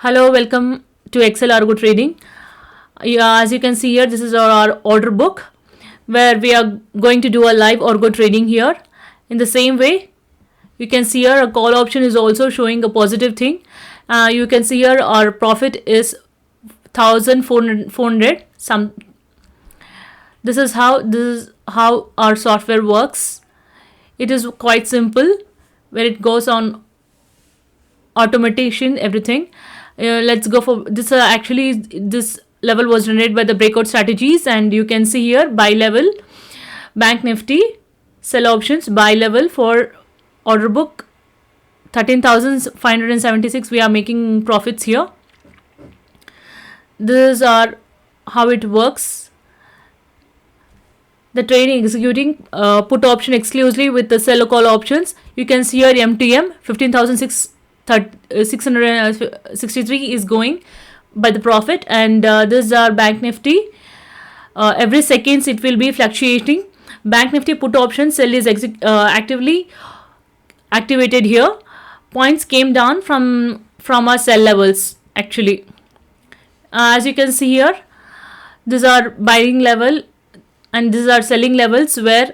Hello, welcome to Excel Argo Trading. As you can see here, this is our order book where we are going to do a live Argo trading here. In the same way, you can see here a call option is also showing a positive thing. You can see here our profit is 1,400. This is how our software works. It is quite simple, where it goes on automation, everything. Let's go for this. Actually, this level was generated by the breakout strategies, and you can see here buy level, Bank Nifty, sell options, buy level for order book 13,576. We are making profits here. These are how it works. The trading executing put option exclusively with the sell call options. You can see here MTM 15,663 is going by the profit, and this is our Bank Nifty. Every seconds it will be fluctuating. Bank Nifty put option sell is actively activated here. Points came down from our sell levels actually. As you can see here, these are buying level and these are selling levels where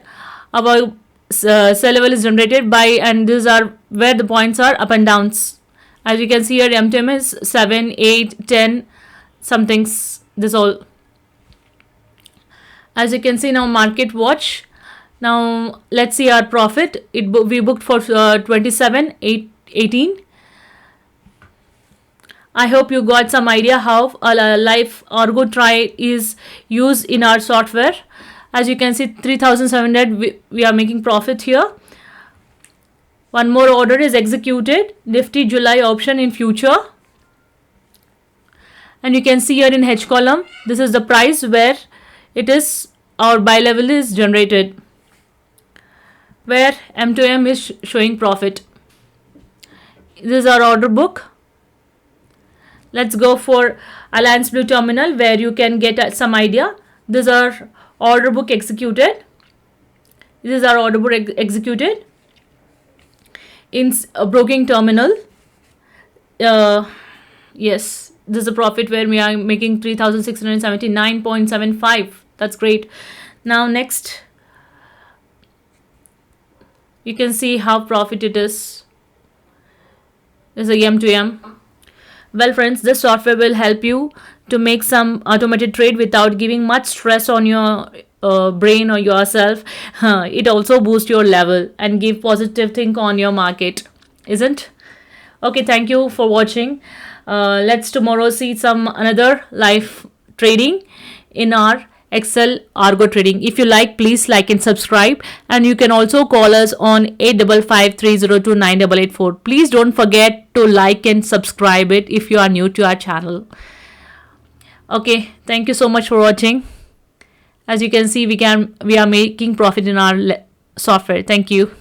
our sell level is generated by, and these are where the points are up and downs. As you can see here, MTM is 7, 8, 10 somethings. This all. As you can see now, market watch. Now let's see our profit. We booked for 27,818. I hope you got some idea how a live Argo try is used in our software. As you can see, 3,700 we are making profit here. One more order is executed, Nifty July option in future. And you can see here in H column, this is the price where it is our buy level is generated, where M2M is showing profit. This is our order book. Let's go for Alliance Blue Terminal where you can get some idea. These are order book executed. This is our order book executed in a broking terminal. Yes, this is a profit where we are making 3,679.75. That's great. Now next, you can see how profit it is. This is a M2M. Well friends, this software will help you to make some automated trade without giving much stress on your brain or yourself. It also boosts your level and give positive think on your market, isn't? Okay, thank you for watching. Let's tomorrow see some another live trading in our Excel Argo trading. If you like, please like and subscribe, and you can also call us on 8553029884. Please don't forget to like and subscribe it if you are new to our channel. Okay, thank you so much for watching. As you can see, we are making profit in our software. Thank you.